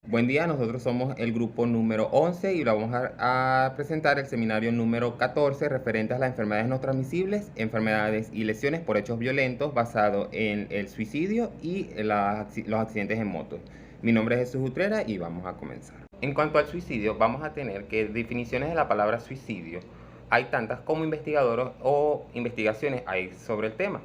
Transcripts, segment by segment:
Buen día, nosotros somos el grupo número 11 y vamos a presentar el seminario número 14 referente a las enfermedades no transmisibles, enfermedades y lesiones por hechos violentos basado en el suicidio y los accidentes en moto. Mi nombre es Jesús Utrera y vamos a comenzar. En cuanto al suicidio, vamos a tener que definiciones de la palabra suicidio. Hay tantas como investigadores o investigaciones hay sobre el tema.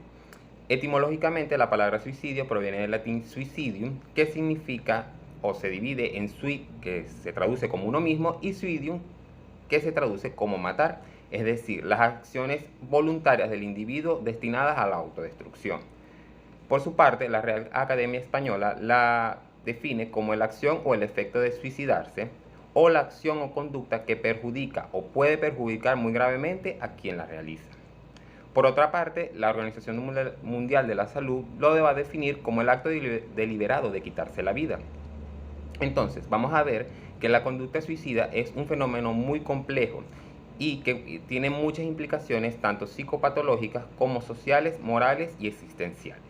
Etimológicamente, la palabra suicidio proviene del latín suicidium, que significa o se divide en sui, que se traduce como uno mismo, y suidium, que se traduce como matar, es decir, las acciones voluntarias del individuo destinadas a la autodestrucción. Por su parte, la Real Academia Española la define como la acción o el efecto de suicidarse, o la acción o conducta que perjudica o puede perjudicar muy gravemente a quien la realiza. Por otra parte, la Organización Mundial de la Salud lo va a definir como el acto deliberado de quitarse la vida. Entonces, vamos a ver que la conducta suicida es un fenómeno muy complejo y que tiene muchas implicaciones tanto psicopatológicas como sociales, morales y existenciales.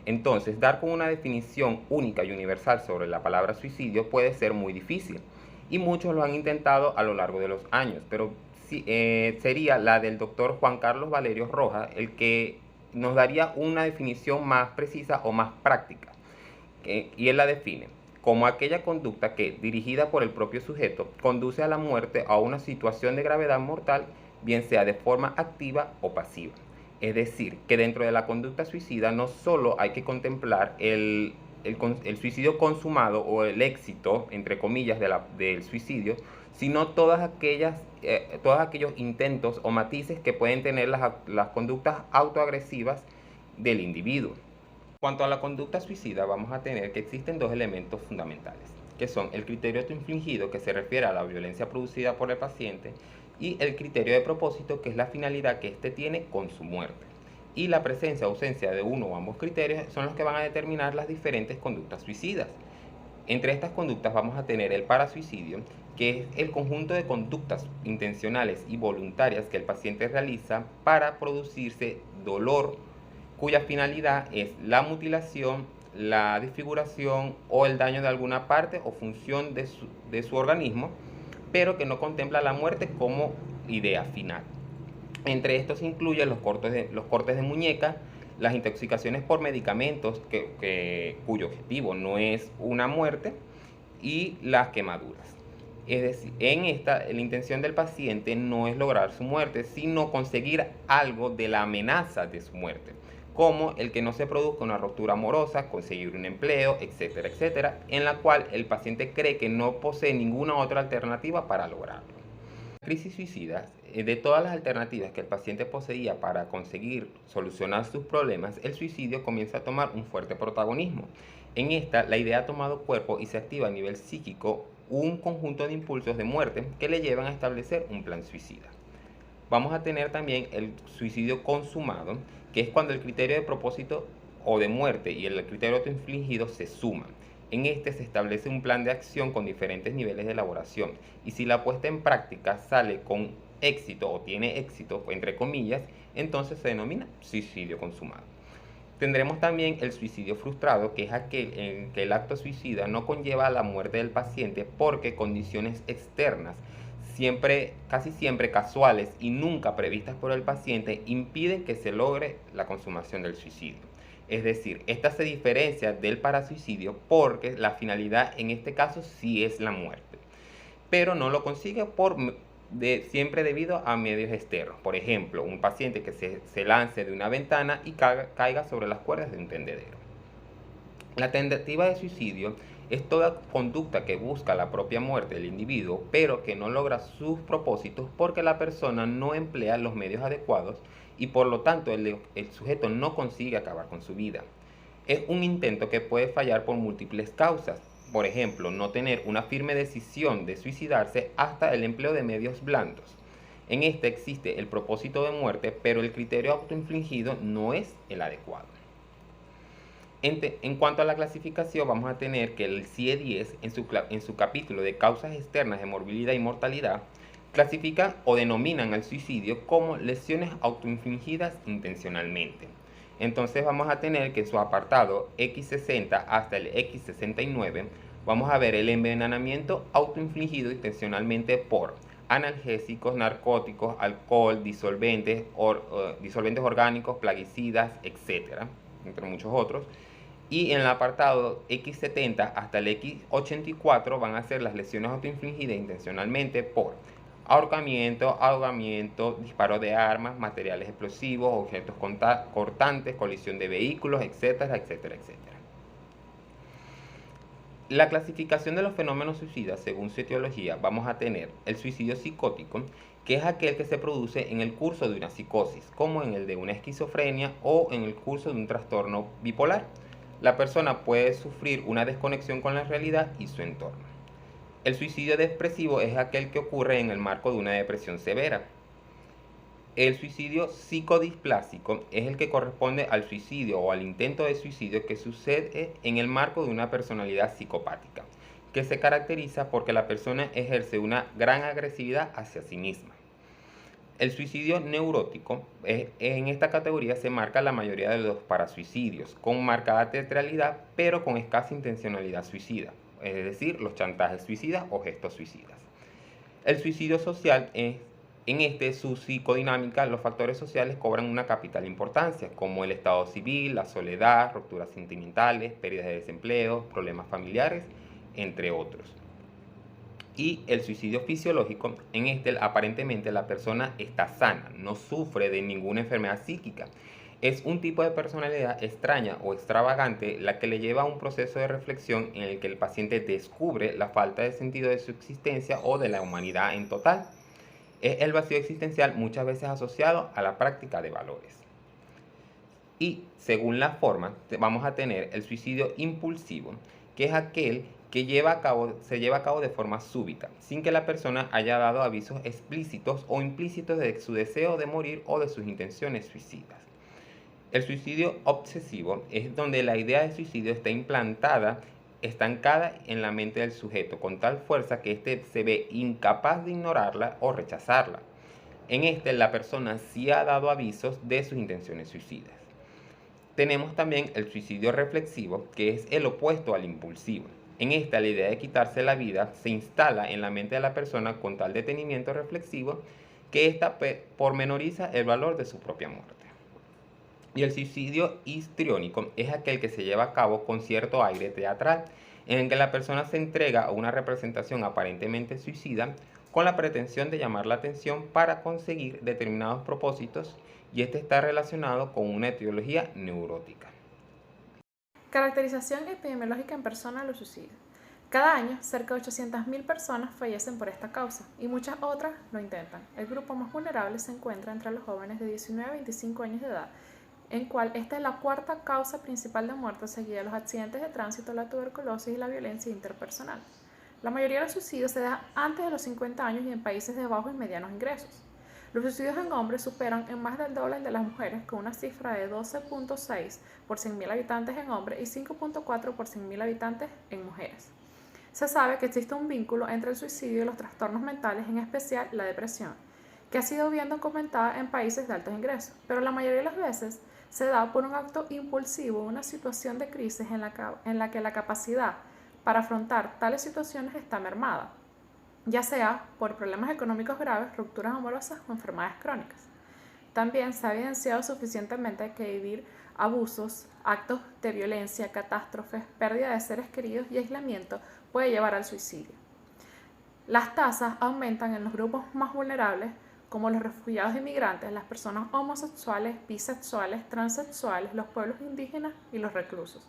Entonces, dar con una definición única y universal sobre la palabra suicidio puede ser muy difícil y muchos lo han intentado a lo largo de los años, pero sería la del doctor Juan Carlos Valerio Rojas el que nos daría una definición más precisa o más práctica. Y él la define como aquella conducta que, dirigida por el propio sujeto, conduce a la muerte o a una situación de gravedad mortal, bien sea de forma activa o pasiva. Es decir, que dentro de la conducta suicida no solo hay que contemplar el suicidio consumado o el éxito, entre comillas, del suicidio, sino todos aquellos intentos o matices que pueden tener las conductas autoagresivas del individuo. Cuanto a la conducta suicida, vamos a tener que existen dos elementos fundamentales, que son el criterio autoinfligido, que se refiere a la violencia producida por el paciente, y el criterio de propósito, que es la finalidad que éste tiene con su muerte. Y la presencia o ausencia de uno o ambos criterios son los que van a determinar las diferentes conductas suicidas. Entre estas conductas vamos a tener el parasuicidio, que es el conjunto de conductas intencionales y voluntarias que el paciente realiza para producirse dolor, cuya finalidad es la mutilación, la desfiguración o el daño de alguna parte o función de su organismo, pero que no contempla la muerte como idea final. Entre estos se incluyen los cortes de muñeca, las intoxicaciones por medicamentos cuyo objetivo no es una muerte, y las quemaduras. Es decir, en esta, la intención del paciente no es lograr su muerte, sino conseguir algo de la amenaza de su muerte, como el que no se produzca una ruptura amorosa, conseguir un empleo, etcétera, etcétera, en la cual el paciente cree que no posee ninguna otra alternativa para lograrlo. Crisis suicidas, de todas las alternativas que el paciente poseía para conseguir solucionar sus problemas, el suicidio comienza a tomar un fuerte protagonismo. En esta, la idea ha tomado cuerpo y se activa a nivel psíquico un conjunto de impulsos de muerte que le llevan a establecer un plan suicida. Vamos a tener también el suicidio consumado, que es cuando el criterio de propósito o de muerte y el criterio autoinfligido se suman. En este se establece un plan de acción con diferentes niveles de elaboración, y si la puesta en práctica sale con éxito o tiene éxito, entre comillas, entonces se denomina suicidio consumado. Tendremos también el suicidio frustrado, que es aquel en que el acto suicida no conlleva la muerte del paciente porque condiciones externas, casi siempre casuales y nunca previstas por el paciente, impiden que se logre la consumación del suicidio. Es decir, esta se diferencia del parasuicidio porque la finalidad en este caso sí es la muerte, pero no lo consigue siempre debido a medios externos. Por ejemplo, un paciente que se lance de una ventana y caiga sobre las cuerdas de un tendedero. La tentativa de suicidio es toda conducta que busca la propia muerte del individuo, pero que no logra sus propósitos porque la persona no emplea los medios adecuados y por lo tanto el sujeto no consigue acabar con su vida. Es un intento que puede fallar por múltiples causas. Por ejemplo, no tener una firme decisión de suicidarse hasta el empleo de medios blandos. En este existe el propósito de muerte, pero el criterio autoinfligido no es el adecuado. En cuanto a la clasificación, vamos a tener que el CIE-10, en su capítulo de causas externas de morbilidad y mortalidad, clasifica o denominan al suicidio como lesiones autoinfligidas intencionalmente. Entonces vamos a tener que en su apartado X60 hasta el X69 vamos a ver el envenenamiento autoinfligido intencionalmente por analgésicos, narcóticos, alcohol, disolventes orgánicos, plaguicidas, etc., entre muchos otros. Y en el apartado X70 hasta el X84 van a ser las lesiones autoinfligidas intencionalmente por ahorcamiento, ahogamiento, disparo de armas, materiales explosivos, objetos cortantes, colisión de vehículos, etcétera, etcétera, etcétera. La clasificación de los fenómenos suicidas, según su etiología, vamos a tener el suicidio psicótico, que es aquel que se produce en el curso de una psicosis, como en el de una esquizofrenia o en el curso de un trastorno bipolar. La persona puede sufrir una desconexión con la realidad y su entorno. El suicidio depresivo es aquel que ocurre en el marco de una depresión severa. El suicidio psicodisplásico es el que corresponde al suicidio o al intento de suicidio que sucede en el marco de una personalidad psicopática, que se caracteriza porque la persona ejerce una gran agresividad hacia sí misma. El suicidio neurótico, en esta categoría se marca la mayoría de los parasuicidios, con marcada teatralidad, pero con escasa intencionalidad suicida, es decir, los chantajes suicidas o gestos suicidas. El suicidio social es, en su psicodinámica, los factores sociales cobran una capital importancia, como el estado civil, la soledad, rupturas sentimentales, pérdidas de desempleo, problemas familiares, entre otros. Y el suicidio fisiológico, aparentemente la persona está sana, no sufre de ninguna enfermedad psíquica. Es un tipo de personalidad extraña o extravagante la que le lleva a un proceso de reflexión en el que el paciente descubre la falta de sentido de su existencia o de la humanidad en total. Es el vacío existencial muchas veces asociado a la práctica de valores. Y según la forma, vamos a tener el suicidio impulsivo, que es aquel que se lleva a cabo de forma súbita, sin que la persona haya dado avisos explícitos o implícitos de su deseo de morir o de sus intenciones suicidas. El suicidio obsesivo es donde la idea de suicidio está estancada en la mente del sujeto, con tal fuerza que éste se ve incapaz de ignorarla o rechazarla. En la persona sí ha dado avisos de sus intenciones suicidas. Tenemos también el suicidio reflexivo, que es el opuesto al impulsivo. La idea de quitarse la vida se instala en la mente de la persona con tal detenimiento reflexivo que ésta pormenoriza el valor de su propia muerte. Y el suicidio histriónico es aquel que se lleva a cabo con cierto aire teatral, en el que la persona se entrega a una representación aparentemente suicida con la pretensión de llamar la atención para conseguir determinados propósitos, y está relacionado con una etiología neurótica. Caracterización epidemiológica en persona de los suicidios. Cada año, cerca de 800.000 personas fallecen por esta causa y muchas otras lo intentan. El grupo más vulnerable se encuentra entre los jóvenes de 19 a 25 años de edad, en cual esta es la cuarta causa principal de muerte, seguida de los accidentes de tránsito, la tuberculosis y la violencia interpersonal. La mayoría de los suicidios se da antes de los 50 años y en países de bajos y medianos ingresos. Los suicidios en hombres superan en más del doble el de las mujeres, con una cifra de 12.6 por 100.000 habitantes en hombres y 5.4 por 100.000 habitantes en mujeres. Se sabe que existe un vínculo entre el suicidio y los trastornos mentales, en especial la depresión, que ha sido bien documentada en países de altos ingresos, pero la mayoría de las veces se da por un acto impulsivo, una situación de crisis en la que la capacidad para afrontar tales situaciones está mermada, ya sea por problemas económicos graves, rupturas amorosas o enfermedades crónicas. También se ha evidenciado suficientemente que vivir abusos, actos de violencia, catástrofes, pérdida de seres queridos y aislamiento puede llevar al suicidio. Las tasas aumentan en los grupos más vulnerables, como los refugiados e inmigrantes, las personas homosexuales, bisexuales, transexuales, los pueblos indígenas y los reclusos.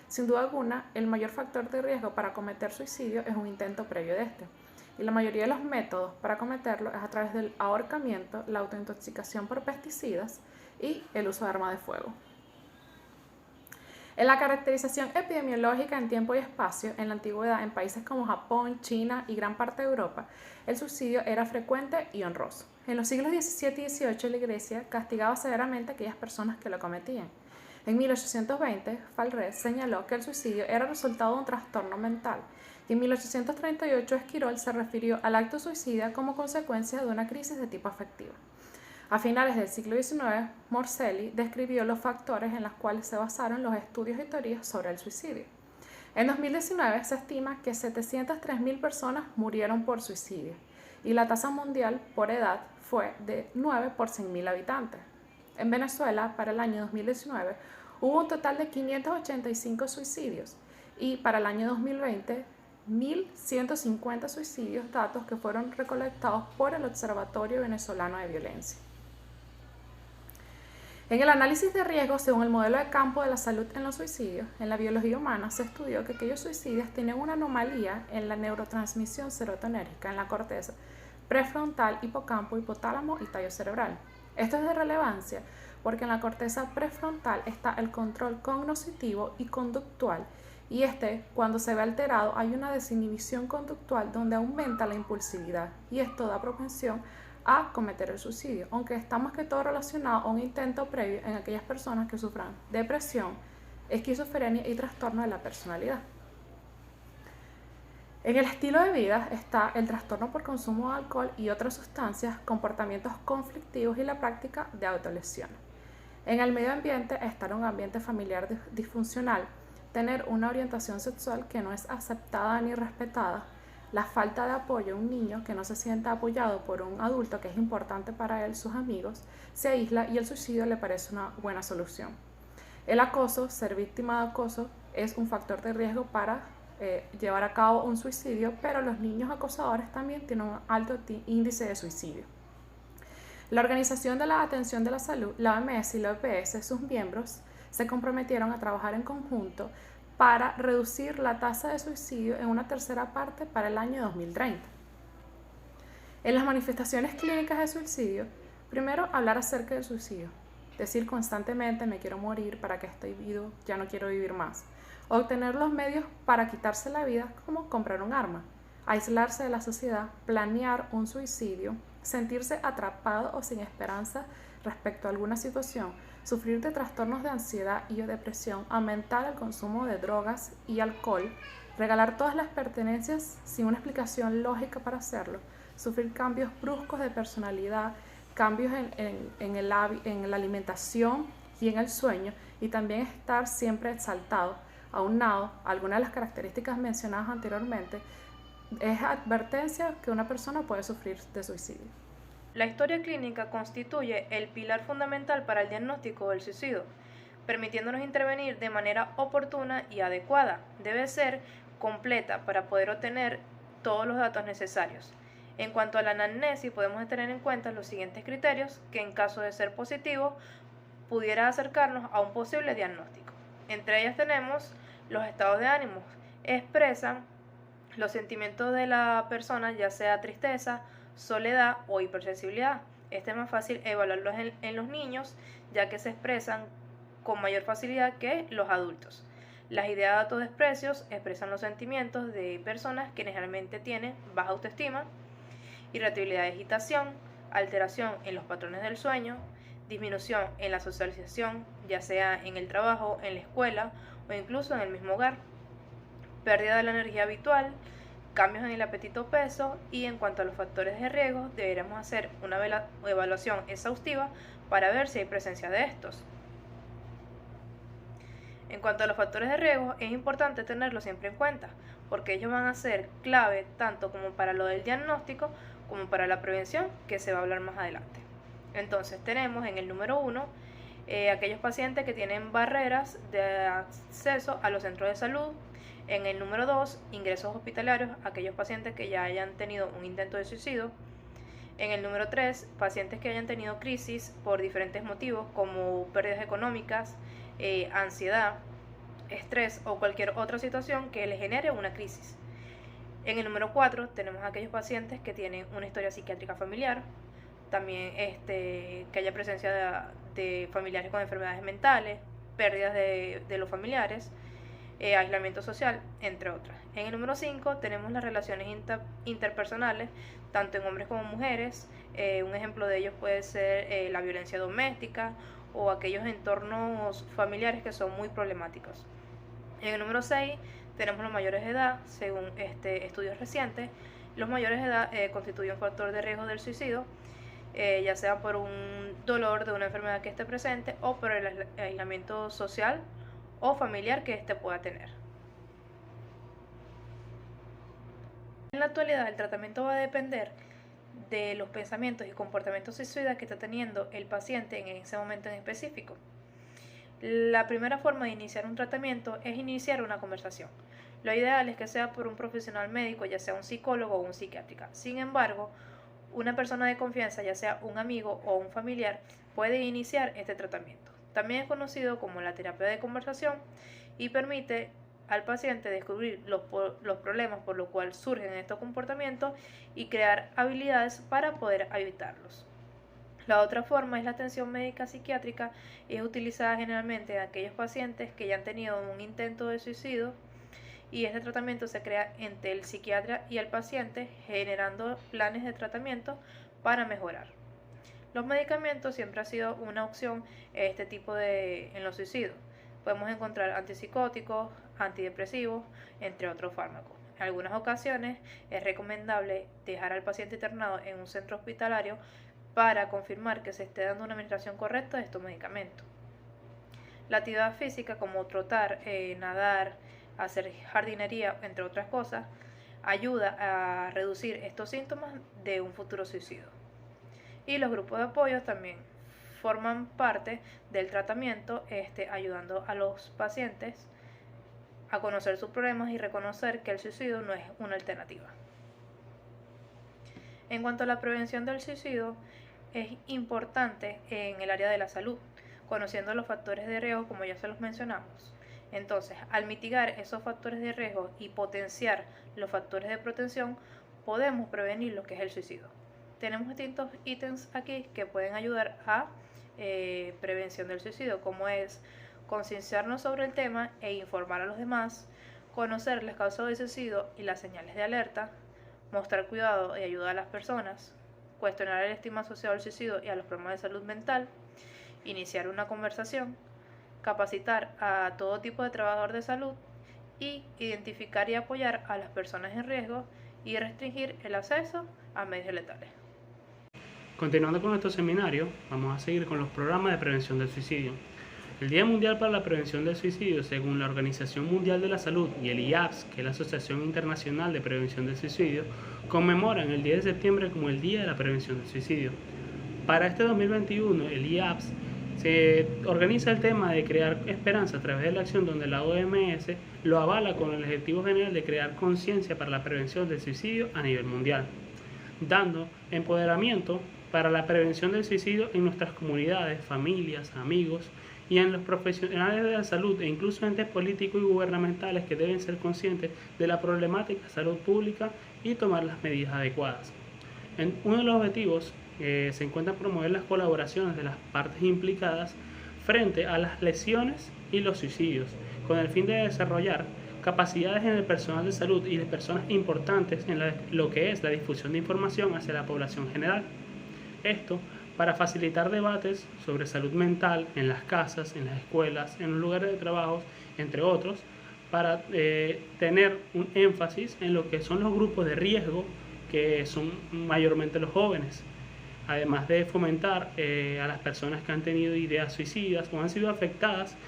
Sin duda alguna, el mayor factor de riesgo para cometer suicidio es un intento previo de este. Y la mayoría de los métodos para cometerlo es a través del ahorcamiento, la autointoxicación por pesticidas y el uso de armas de fuego. En la caracterización epidemiológica en tiempo y espacio, en la antigüedad, en países como Japón, China y gran parte de Europa, el suicidio era frecuente y honroso. En los siglos XVII y XVIII, la Iglesia castigaba severamente a aquellas personas que lo cometían. En 1820, Falres señaló que el suicidio era resultado de un trastorno mental, y en 1838 Esquirol se refirió al acto suicida como consecuencia de una crisis de tipo afectivo. A finales del siglo XIX, Morselli describió los factores en los cuales se basaron los estudios y teorías sobre el suicidio. En 2019 se estima que 703.000 personas murieron por suicidio y la tasa mundial por edad fue de 9 por 100.000 habitantes. En Venezuela, para el año 2019, hubo un total de 585 suicidios y para el año 2020, 1.150 suicidios, datos que fueron recolectados por el Observatorio Venezolano de Violencia. En el análisis de riesgo, según el modelo de campo de la salud en los suicidios, en la biología humana se estudió que aquellos suicidios tienen una anomalía en la neurotransmisión serotonérgica en la corteza prefrontal, hipocampo, hipotálamo y tallo cerebral. Esto es de relevancia porque en la corteza prefrontal está el control cognoscitivo y conductual, y cuando se ve alterado, hay una desinhibición conductual donde aumenta la impulsividad, y esto da propensión a cometer el suicidio, aunque está más que todo relacionado a un intento previo en aquellas personas que sufran depresión, esquizofrenia y trastorno de la personalidad. En el estilo de vida está el trastorno por consumo de alcohol y otras sustancias, comportamientos conflictivos y la práctica de autolesión. En el medio ambiente está un ambiente familiar disfuncional, tener una orientación sexual que no es aceptada ni respetada, la falta de apoyo a un niño que no se sienta apoyado por un adulto que es importante para él, sus amigos, se aísla y el suicidio le parece una buena solución. El acoso, ser víctima de acoso, es un factor de riesgo para llevar a cabo un suicidio, pero los niños acosadores también tienen un alto índice de suicidio. La Organización de la Atención de la Salud, la OMS y la OPS, sus miembros, se comprometieron a trabajar en conjunto para reducir la tasa de suicidio en una tercera parte para el año 2030. En las manifestaciones clínicas de suicidio, primero hablar acerca del suicidio, decir constantemente me quiero morir, para qué estoy vivo, ya no quiero vivir más. Obtener los medios para quitarse la vida, como comprar un arma, aislarse de la sociedad, planear un suicidio, sentirse atrapado o sin esperanza respecto a alguna situación, sufrir de trastornos de ansiedad y o depresión, aumentar el consumo de drogas y alcohol, regalar todas las pertenencias sin una explicación lógica para hacerlo, sufrir cambios bruscos de personalidad, cambios en la alimentación y en el sueño, y también estar siempre exaltado. Aunado a algunas de las características mencionadas anteriormente, es advertencia que una persona puede sufrir de suicidio. La historia clínica constituye el pilar fundamental para el diagnóstico del suicidio, permitiéndonos intervenir de manera oportuna y adecuada. Debe ser completa para poder obtener todos los datos necesarios. En cuanto a la anamnesis, podemos tener en cuenta los siguientes criterios que, en caso de ser positivo, pudiera acercarnos a un posible diagnóstico. Entre ellas tenemos los estados de ánimo. Expresan los sentimientos de la persona, ya sea tristeza, soledad o hipersensibilidad. Este es más fácil evaluarlos en los niños, ya que se expresan con mayor facilidad que los adultos. Las ideas de autodesprecios expresan los sentimientos de personas que generalmente tienen baja autoestima, irritabilidad y agitación, alteración en los patrones del sueño, disminución en la socialización, ya sea en el trabajo, en la escuela o incluso en el mismo hogar, pérdida de la energía habitual, cambios en el apetito o peso. Y en cuanto a los factores de riesgo, deberemos hacer una evaluación exhaustiva para ver si hay presencia de estos. En cuanto a los factores de riesgo, es importante tenerlos siempre en cuenta, porque ellos van a ser clave tanto como para lo del diagnóstico como para la prevención, que se va a hablar más adelante. Entonces tenemos en el número 1 aquellos pacientes que tienen barreras de acceso a los centros de salud. En el número 2, ingresos hospitalarios, aquellos pacientes que ya hayan tenido un intento de suicidio. En el número 3, pacientes que hayan tenido crisis por diferentes motivos, como pérdidas económicas, ansiedad, estrés o cualquier otra situación que les genere una crisis. En el número 4 tenemos aquellos pacientes que tienen una historia psiquiátrica familiar, también que haya presencia de familiares con enfermedades mentales, pérdidas de los familiares, aislamiento social, entre otras. En el número 5 tenemos las relaciones interpersonales, tanto en hombres como mujeres. Un ejemplo de ellos puede ser la violencia doméstica o aquellos entornos familiares que son muy problemáticos. En el número 6 tenemos los mayores de edad. Según estudios recientes, los mayores de edad constituyen un factor de riesgo del suicidio, ya sea por un dolor de una enfermedad que esté presente o por el aislamiento social o familiar que éste pueda tener. En la actualidad, el tratamiento va a depender de los pensamientos y comportamientos suicidas que está teniendo el paciente en ese momento en específico. La primera forma de iniciar un tratamiento es iniciar una conversación. Lo ideal es que sea por un profesional médico, ya sea un psicólogo o un psiquiatra. Sin embargo, una persona de confianza, ya sea un amigo o un familiar, puede iniciar este tratamiento. También es conocido como la terapia de conversación y permite al paciente descubrir los problemas por los cuales surgen estos comportamientos y crear habilidades para poder evitarlos. La otra forma es la atención médica psiquiátrica y es utilizada generalmente en aquellos pacientes que ya han tenido un intento de suicidio, y este tratamiento se crea entre el psiquiatra y el paciente, generando planes de tratamiento para mejorar. Los medicamentos siempre ha sido una opción en los suicidios. Podemos encontrar antipsicóticos, antidepresivos, entre otros fármacos. En algunas ocasiones es recomendable dejar al paciente internado en un centro hospitalario para confirmar que se esté dando una administración correcta de estos medicamentos. La actividad física, como trotar, nadar, hacer jardinería, entre otras cosas, ayuda a reducir estos síntomas de un futuro suicidio. Y los grupos de apoyo también forman parte del tratamiento, ayudando a los pacientes a conocer sus problemas y reconocer que el suicidio no es una alternativa. En cuanto a la prevención del suicidio, es importante en el área de la salud, conociendo los factores de riesgo como ya se los mencionamos. Entonces, al mitigar esos factores de riesgo y potenciar los factores de protección, podemos prevenir lo que es el suicidio. Tenemos distintos ítems aquí que pueden ayudar a prevención del suicidio, como es concienciarnos sobre el tema e informar a los demás, conocer las causas del suicidio y las señales de alerta, mostrar cuidado y ayuda a las personas, cuestionar el estigma asociado al suicidio y a los problemas de salud mental, iniciar una conversación, capacitar a todo tipo de trabajador de salud y identificar y apoyar a las personas en riesgo y restringir el acceso a medios letales. Continuando con estos seminarios, vamos a seguir con los programas de prevención del suicidio. El Día Mundial para la Prevención del Suicidio, según la Organización Mundial de la Salud y el IAPS, que es la Asociación Internacional de Prevención del Suicidio, conmemoran el 10 de septiembre como el Día de la Prevención del Suicidio. Para este 2021, el IAPS se organiza el tema de crear esperanza a través de la acción, donde la OMS lo avala con el objetivo general de crear conciencia para la prevención del suicidio a nivel mundial, dando empoderamiento para la prevención del suicidio en nuestras comunidades, familias, amigos y en los profesionales de la salud e incluso entes políticos y gubernamentales que deben ser conscientes de la problemática de salud pública y tomar las medidas adecuadas. Uno de los objetivos se encuentra promover las colaboraciones de las partes implicadas frente a las lesiones y los suicidios, con el fin de desarrollar capacidades en el personal de salud y de personas importantes en lo que es la difusión de información hacia la población general. Esto para facilitar debates sobre salud mental en las casas, en las escuelas, en los lugares de trabajo, entre otros, para tener un énfasis en lo que son los grupos de riesgo, que son mayormente los jóvenes, además de fomentar a las personas que han tenido ideas suicidas o han sido afectadas,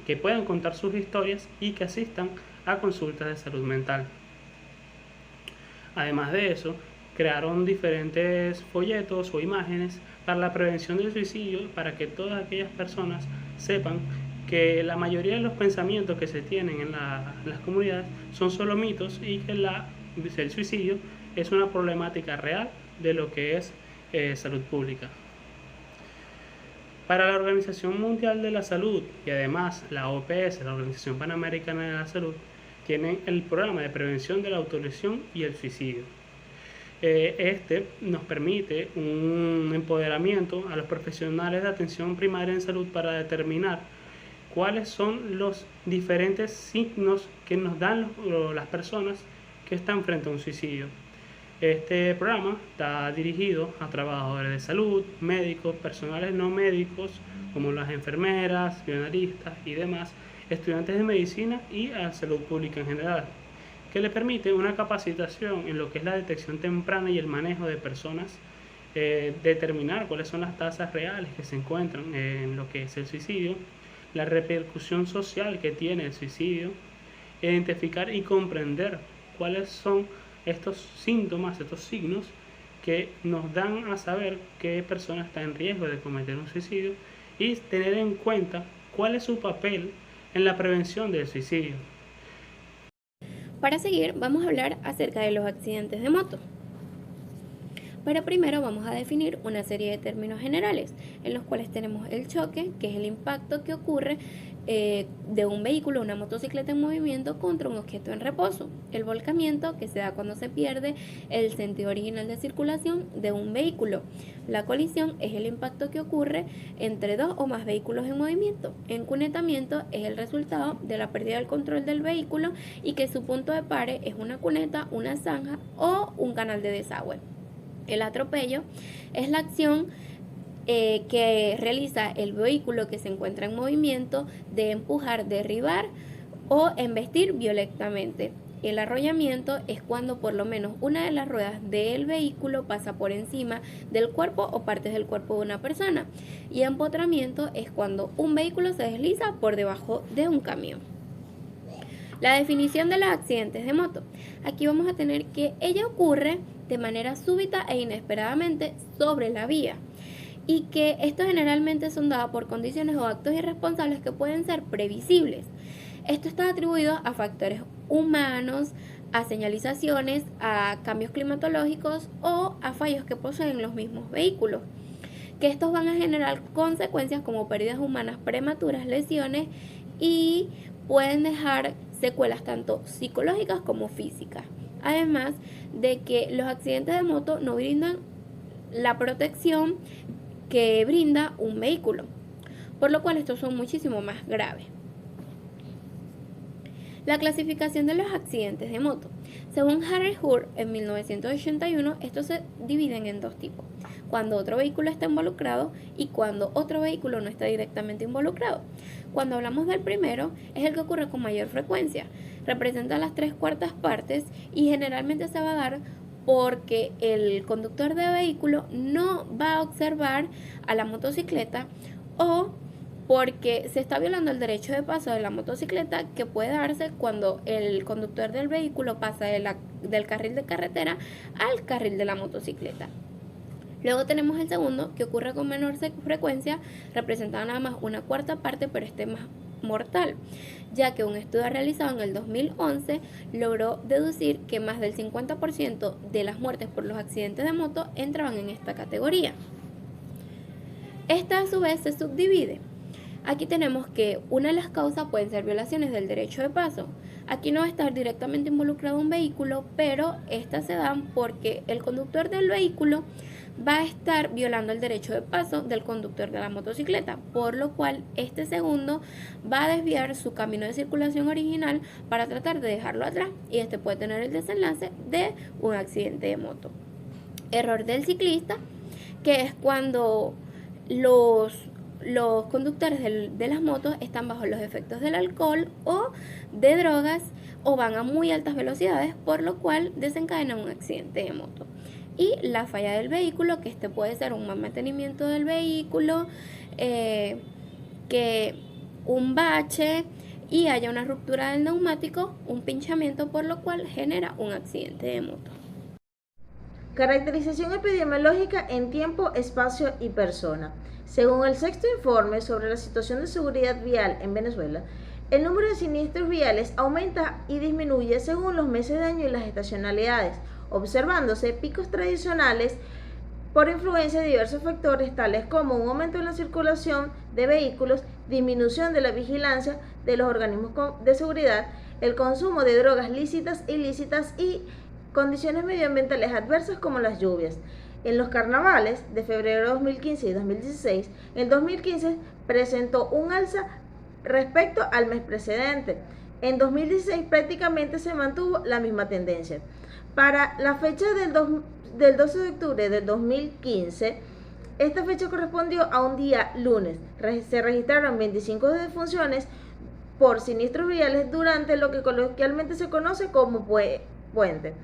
que puedan contar sus historias y que asistan a consultas de salud mental. Además de eso, crearon diferentes folletos o imágenes para la prevención del suicidio, para que todas aquellas personas sepan que la mayoría de los pensamientos que se tienen en las comunidades son solo mitos y que el suicidio es una problemática real de lo que es salud pública. Para la Organización Mundial de la Salud y además la OPS, la Organización Panamericana de la Salud, tienen el programa de prevención de la autolesión y el suicidio. Este nos permite un empoderamiento a los profesionales de atención primaria en salud para determinar cuáles son los diferentes signos que nos dan las personas que están frente a un suicidio. Este programa está dirigido a trabajadores de salud, médicos, personales no médicos, como las enfermeras, pioneristas y demás, estudiantes de medicina y a salud pública en general, que le permite una capacitación en lo que es la detección temprana y el manejo de personas, determinar cuáles son las tasas reales que se encuentran en lo que es el suicidio, la repercusión social que tiene el suicidio, identificar y comprender cuáles son estos síntomas, estos signos que nos dan a saber qué persona está en riesgo de cometer un suicidio y tener en cuenta cuál es su papel en la prevención del suicidio. Para seguir, vamos a hablar acerca de los accidentes de moto. Pero primero vamos a definir una serie de términos generales, en los cuales tenemos el choque, que es el impacto que ocurre de un vehículo, una motocicleta en movimiento contra un objeto en reposo. El volcamiento, que se da cuando se pierde el sentido original de circulación de un vehículo. La colisión es el impacto que ocurre entre dos o más vehículos en movimiento. Encunetamiento es el resultado de la pérdida del control del vehículo y que su punto de pare es una cuneta, una zanja o un canal de desagüe. El atropello es la acción que realiza el vehículo que se encuentra en movimiento de empujar, derribar o embestir violentamente. El arrollamiento es cuando por lo menos una de las ruedas del vehículo pasa por encima del cuerpo o partes del cuerpo de una persona. Y empotramiento es cuando un vehículo se desliza por debajo de un camión. La definición de los accidentes de moto. Aquí vamos a tener que ella ocurre de manera súbita e inesperadamente sobre la vía y que estos generalmente son dados por condiciones o actos irresponsables que pueden ser previsibles. Esto está atribuido a factores humanos, a señalizaciones, a cambios climatológicos o a fallos que poseen los mismos vehículos, que estos van a generar consecuencias como pérdidas humanas prematuras, lesiones y pueden dejar secuelas tanto psicológicas como físicas. Además de que los accidentes de moto no brindan la protección que brinda un vehículo, por lo cual estos son muchísimo más graves. La clasificación de los accidentes de moto. Según Harry Hur, en 1981, estos se dividen en dos tipos: cuando otro vehículo está involucrado y cuando otro vehículo no está directamente involucrado. Cuando hablamos del primero, es el que ocurre con mayor frecuencia, representa las 3/4 partes y generalmente se va a dar porque el conductor de vehículo no va a observar a la motocicleta o porque se está violando el derecho de paso de la motocicleta, que puede darse cuando el conductor del vehículo pasa del carril de carretera al carril de la motocicleta. Luego tenemos el segundo, que ocurre con menor frecuencia, representando nada más 1/4 parte, pero este más mortal, ya que un estudio realizado en el 2011 logró deducir que más del 50% de las muertes por los accidentes de moto entraban en esta categoría. Esta a su vez se subdivide. Aquí tenemos que una de las causas pueden ser violaciones del derecho de paso. Aquí no va a estar directamente involucrado un vehículo, pero estas se dan porque el conductor del vehículo va a estar violando el derecho de paso del conductor de la motocicleta, por lo cual este segundo va a desviar su camino de circulación original para tratar de dejarlo atrás y este puede tener el desenlace de un accidente de moto. Error del ciclista, que es cuando los conductores de las motos están bajo los efectos del alcohol o de drogas o van a muy altas velocidades, por lo cual desencadena un accidente de moto. Y la falla del vehículo, que este puede ser un mal mantenimiento del vehículo, que un bache y haya una ruptura del neumático, un pinchamiento, por lo cual genera un accidente de moto. Caracterización epidemiológica en tiempo, espacio y persona. Según el sexto informe sobre la situación de seguridad vial en Venezuela, el número de siniestros viales aumenta y disminuye según los meses de año y las estacionalidades, observándose picos tradicionales por influencia de diversos factores tales como un aumento en la circulación de vehículos, disminución de la vigilancia de los organismos de seguridad, el consumo de drogas lícitas, ilícitas y condiciones medioambientales adversas como las lluvias. En los carnavales de febrero de 2015 y 2016, el 2015 presentó un alza respecto al mes precedente. En 2016 prácticamente se mantuvo la misma tendencia. Para la fecha del 12 de octubre del 2015, esta fecha correspondió a un día lunes. Se registraron 25 defunciones por siniestros viales durante lo que coloquialmente se conoce como puente.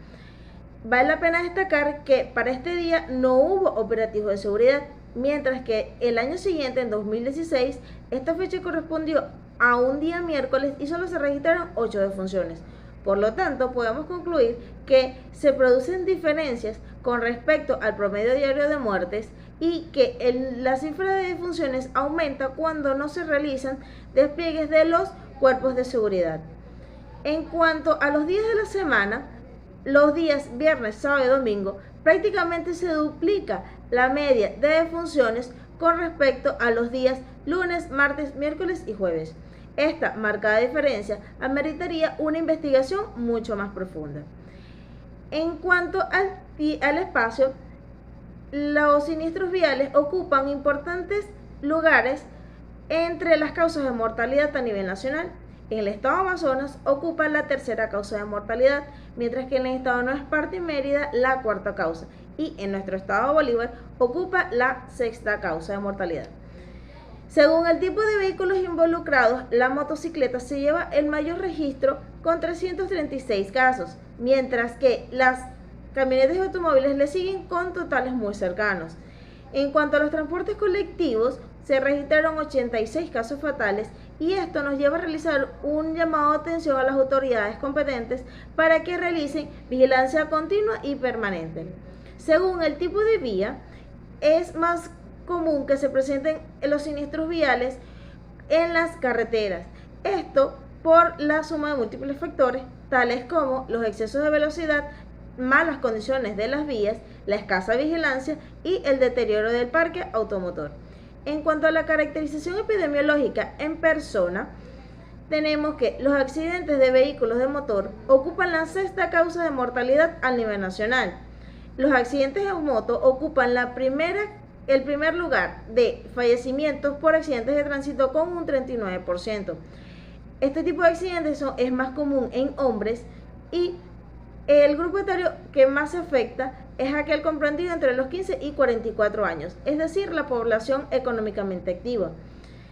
Vale la pena destacar que para este día no hubo operativos de seguridad, mientras que el año siguiente, en 2016, esta fecha correspondió a un día miércoles y solo se registraron 8 defunciones. Por lo tanto, podemos concluir que se producen diferencias con respecto al promedio diario de muertes y que la cifra de defunciones aumenta cuando no se realizan despliegues de los cuerpos de seguridad. En cuanto a los días de la semana, los días viernes, sábado y domingo, prácticamente se duplica la media de defunciones con respecto a los días lunes, martes, miércoles y jueves. Esta marcada diferencia ameritaría una investigación mucho más profunda. En cuanto al espacio, los siniestros viales ocupan importantes lugares entre las causas de mortalidad a nivel nacional. En el estado Amazonas ocupa la tercera causa de mortalidad, mientras que en el estado Nueva Esparta y Mérida la cuarta causa, y en nuestro estado Bolívar ocupa la sexta causa de mortalidad. Según el tipo de vehículos involucrados, la motocicleta se lleva el mayor registro con 336 casos, mientras que las camionetas y automóviles le siguen con totales muy cercanos. En cuanto a los transportes colectivos, se registraron 86 casos fatales y esto nos lleva a realizar un llamado de atención a las autoridades competentes para que realicen vigilancia continua y permanente. Según el tipo de vía, es más común que se presenten los siniestros viales en las carreteras. Esto por la suma de múltiples factores, tales como los excesos de velocidad, malas condiciones de las vías, la escasa vigilancia y el deterioro del parque automotor. En cuanto a la caracterización epidemiológica en persona, tenemos que los accidentes de vehículos de motor ocupan la sexta causa de mortalidad a nivel nacional. Los accidentes en moto ocupan el primer lugar de fallecimientos por accidentes de tránsito con un 39%. Este tipo de accidentes es más común en hombres y el grupo etario que más se afecta es aquel comprendido entre los 15 y 44 años, es decir, la población económicamente activa.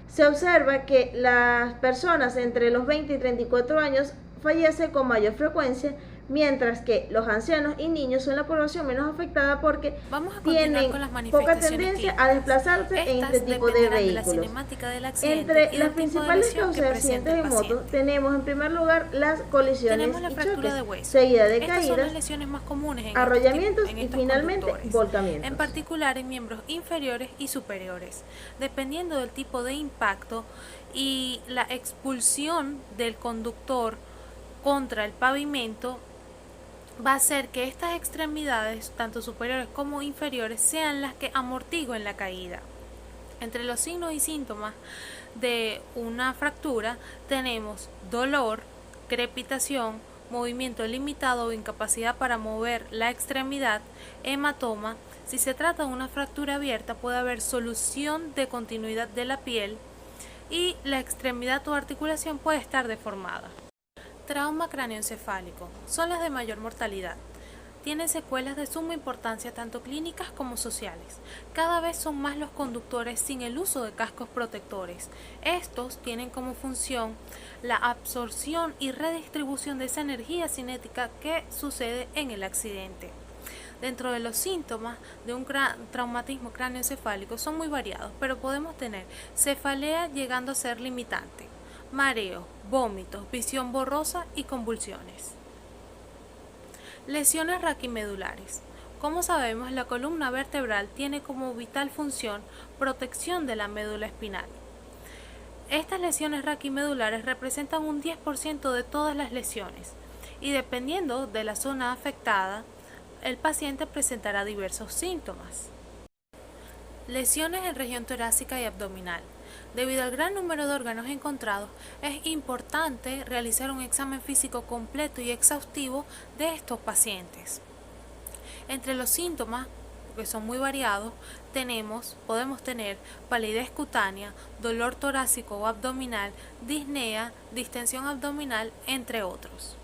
Se observa que las personas entre los 20 y 34 años fallecen con mayor frecuencia, mientras que los ancianos y niños son la población menos afectada porque tienen poca tendencia a desplazarse en este tipo de vehículos. Entre las principales causas de accidentes de moto tenemos en primer lugar las colisiones y choques, seguida de caídas, arrollamientos y finalmente volcamientos. En particular en miembros inferiores y superiores, dependiendo del tipo de impacto y la expulsión del conductor contra el pavimento, va a hacer que estas extremidades, tanto superiores como inferiores, sean las que amortiguen la caída. Entre los signos y síntomas de una fractura tenemos dolor, crepitación, movimiento limitado o incapacidad para mover la extremidad, hematoma. Si se trata de una fractura abierta, puede haber solución de continuidad de la piel y la extremidad o articulación puede estar deformada. Trauma cráneoencefálico son las de mayor mortalidad. Tienen secuelas de suma importancia tanto clínicas como sociales. Cada vez son más los conductores sin el uso de cascos protectores. Estos tienen como función la absorción y redistribución de esa energía cinética que sucede en el accidente. Dentro de los síntomas de un traumatismo cráneoencefálico son muy variados, pero podemos tener cefalea llegando a ser limitante, mareo, vómitos, visión borrosa y convulsiones. Lesiones raquimedulares. Como sabemos, la columna vertebral tiene como vital función protección de la médula espinal. Estas lesiones raquimedulares representan un 10% de todas las lesiones y dependiendo de la zona afectada, el paciente presentará diversos síntomas. Lesiones en región torácica y abdominal. Debido al gran número de órganos encontrados, es importante realizar un examen físico completo y exhaustivo de estos pacientes. Entre los síntomas, que son muy variados, podemos tener palidez cutánea, dolor torácico o abdominal, disnea, distensión abdominal, entre otros.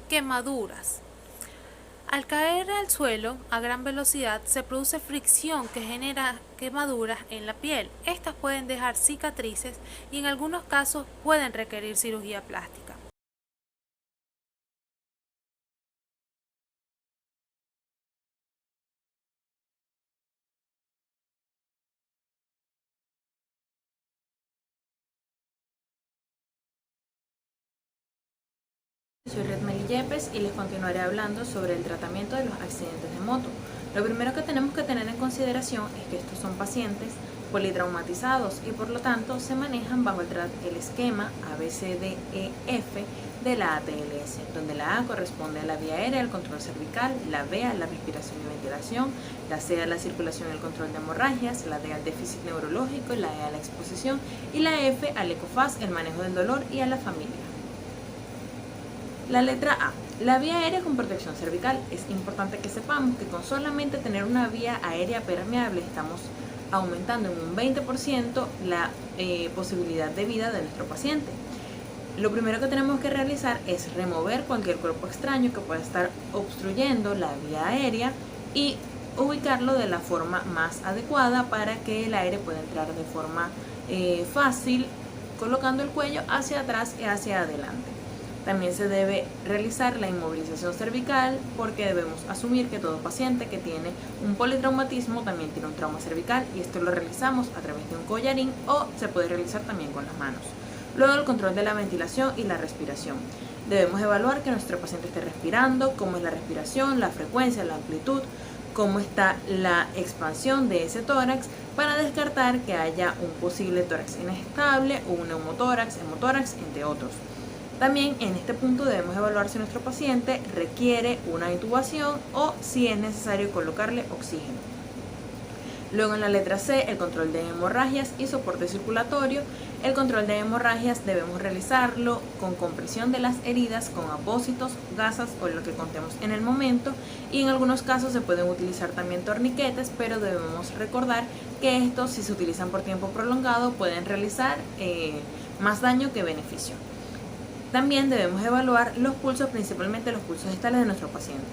Quemaduras. Al caer al suelo a gran velocidad se produce fricción que genera quemaduras en la piel. Estas pueden dejar cicatrices y en algunos casos pueden requerir cirugía plástica. Soy Redmeli Yepes y les continuaré hablando sobre el tratamiento de los accidentes de moto. Lo primero que tenemos que tener en consideración es que estos son pacientes politraumatizados y por lo tanto se manejan bajo el esquema ABCDEF de la ATLS, donde la A corresponde a la vía aérea, el control cervical, la B a la respiración y ventilación, la C a la circulación y el control de hemorragias, la D al déficit neurológico, la E a la exposición y la F al ECOFAS, el manejo del dolor y a la familia. La letra A. La vía aérea con protección cervical. Es importante que sepamos que con solamente tener una vía aérea permeable estamos aumentando en un 20% la posibilidad de vida de nuestro paciente. Lo primero que tenemos que realizar es remover cualquier cuerpo extraño que pueda estar obstruyendo la vía aérea y ubicarlo de la forma más adecuada para que el aire pueda entrar de forma fácil, colocando el cuello hacia atrás y hacia adelante. También se debe realizar la inmovilización cervical porque debemos asumir que todo paciente que tiene un politraumatismo también tiene un trauma cervical y esto lo realizamos a través de un collarín o se puede realizar también con las manos. Luego el control de la ventilación y la respiración. Debemos evaluar que nuestro paciente esté respirando, cómo es la respiración, la frecuencia, la amplitud, cómo está la expansión de ese tórax para descartar que haya un posible tórax inestable o un neumotórax, hemotórax, entre otros. También en este punto debemos evaluar si nuestro paciente requiere una intubación o si es necesario colocarle oxígeno. Luego en la letra C, el control de hemorragias y soporte circulatorio. El control de hemorragias debemos realizarlo con compresión de las heridas, con apósitos, gasas o lo que contemos en el momento. Y en algunos casos se pueden utilizar también torniquetes, pero debemos recordar que estos, si se utilizan por tiempo prolongado, pueden realizar más daño que beneficio. También debemos evaluar los pulsos, principalmente los pulsos distales de nuestro paciente.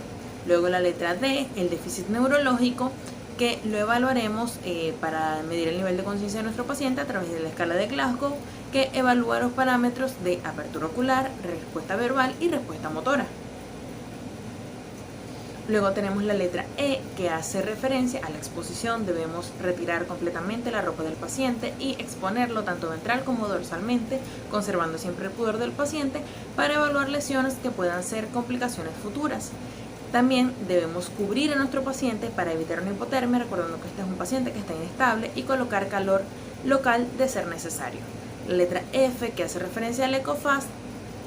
Luego la letra D, el déficit neurológico, que lo evaluaremos para medir el nivel de conciencia de nuestro paciente a través de la escala de Glasgow, que evalúa los parámetros de apertura ocular, respuesta verbal y respuesta motora. Luego tenemos la letra E, que hace referencia a la exposición. Debemos retirar completamente la ropa del paciente y exponerlo tanto ventral como dorsalmente, conservando siempre el pudor del paciente para evaluar lesiones que puedan ser complicaciones futuras. También debemos cubrir a nuestro paciente para evitar una hipotermia, recordando que este es un paciente que está inestable, y colocar calor local de ser necesario. La letra F, que hace referencia al ECOFAS,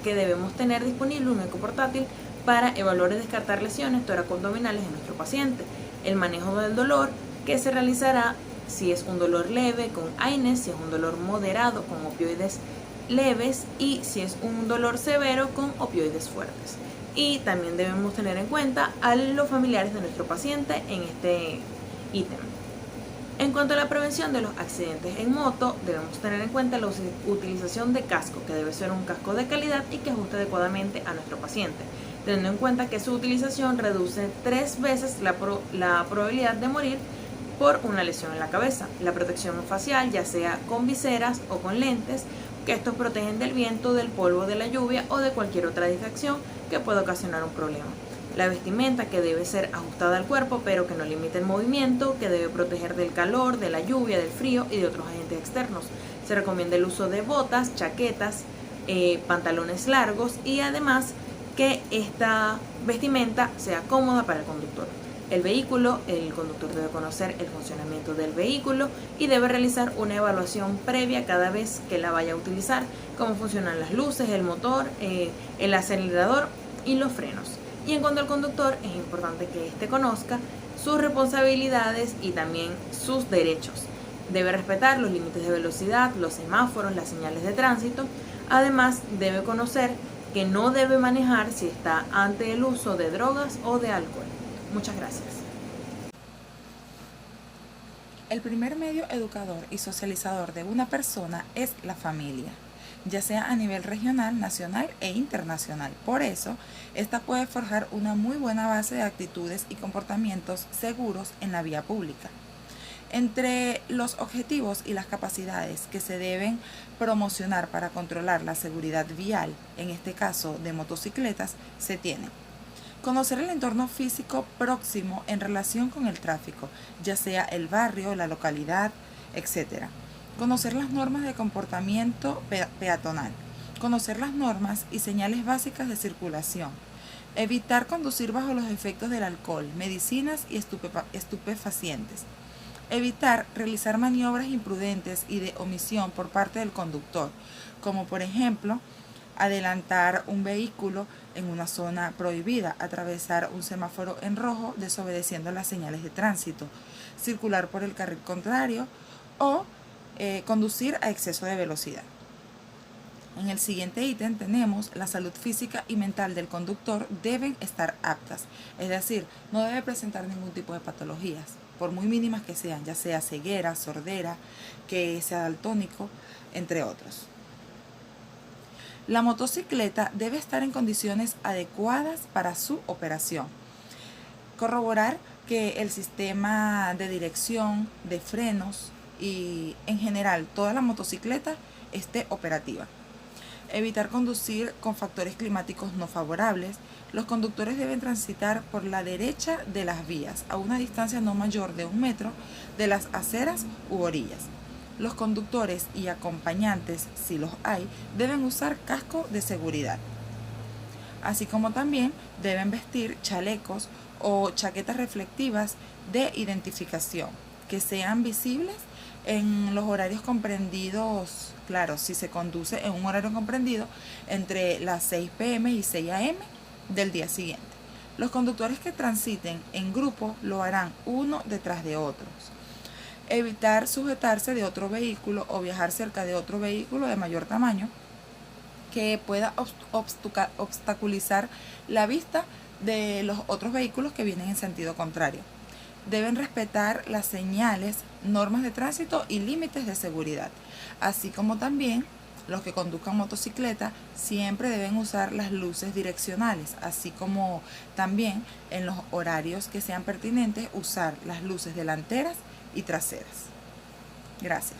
que debemos tener disponible un eco portátil para evaluar y descartar lesiones toracoabdominales en nuestro paciente. El manejo del dolor, que se realizará si es un dolor leve con AINES, si es un dolor moderado con opioides leves y si es un dolor severo con opioides fuertes. Y también debemos tener en cuenta a los familiares de nuestro paciente en este ítem. En cuanto a la prevención de los accidentes en moto, debemos tener en cuenta la utilización de casco, que debe ser un casco de calidad y que ajuste adecuadamente a nuestro paciente, teniendo en cuenta que su utilización reduce 3 veces la probabilidad de morir por una lesión en la cabeza. La protección facial, ya sea con viseras o con lentes, que estos protegen del viento, del polvo, de la lluvia o de cualquier otra distracción que pueda ocasionar un problema. La vestimenta, que debe ser ajustada al cuerpo pero que no limite el movimiento, que debe proteger del calor, de la lluvia, del frío y de otros agentes externos. Se recomienda el uso de botas, chaquetas, pantalones largos y además que esta vestimenta sea cómoda para el conductor. El conductor debe conocer el funcionamiento del vehículo y debe realizar una evaluación previa cada vez que la vaya a utilizar, cómo funcionan las luces, el motor, el acelerador y los frenos. Y en cuanto al conductor, es importante que éste conozca sus responsabilidades y también sus derechos. Debe respetar los límites de velocidad, los semáforos, las señales de tránsito. Además, debe conocer que no debe manejar si está ante el uso de drogas o de alcohol. Muchas gracias. El primer medio educador y socializador de una persona es la familia, ya sea a nivel regional, nacional e internacional. Por eso, esta puede forjar una muy buena base de actitudes y comportamientos seguros en la vía pública. Entre los objetivos y las capacidades que se deben promocionar para controlar la seguridad vial, en este caso de motocicletas, se tienen: conocer el entorno físico próximo en relación con el tráfico, ya sea el barrio, la localidad, etc. Conocer las normas de comportamiento peatonal. Conocer las normas y señales básicas de circulación. Evitar conducir bajo los efectos del alcohol, medicinas y estupefacientes. Evitar realizar maniobras imprudentes y de omisión por parte del conductor, como por ejemplo, adelantar un vehículo en una zona prohibida, atravesar un semáforo en rojo desobedeciendo las señales de tránsito, circular por el carril contrario o conducir a exceso de velocidad. En el siguiente ítem tenemos la salud física y mental del conductor deben estar aptas, es decir, no debe presentar ningún tipo de patologías, por muy mínimas que sean, ya sea ceguera, sordera, que sea daltónico, entre otros. La motocicleta debe estar en condiciones adecuadas para su operación. Corroborar que el sistema de dirección, de frenos y en general toda la motocicleta esté operativa. Evitar conducir con factores climáticos no favorables. Los conductores deben transitar por la derecha de las vías a una distancia no mayor de 1 metro de las aceras u orillas. Los conductores y acompañantes, si los hay, deben usar casco de seguridad. Así como también deben vestir chalecos o chaquetas reflectivas de identificación que sean visibles en los horarios comprendidos, claro, si se conduce en un horario comprendido entre las 6 p.m. y 6 a.m. del día siguiente. Los conductores que transiten en grupo lo harán uno detrás de otros. Evitar sujetarse de otro vehículo o viajar cerca de otro vehículo de mayor tamaño que pueda obstaculizar la vista de los otros vehículos que vienen en sentido contrario. Deben respetar las señales, normas de tránsito y límites de seguridad, así como también los que conduzcan motocicleta siempre deben usar las luces direccionales, así como también en los horarios que sean pertinentes usar las luces delanteras y traseras. Gracias.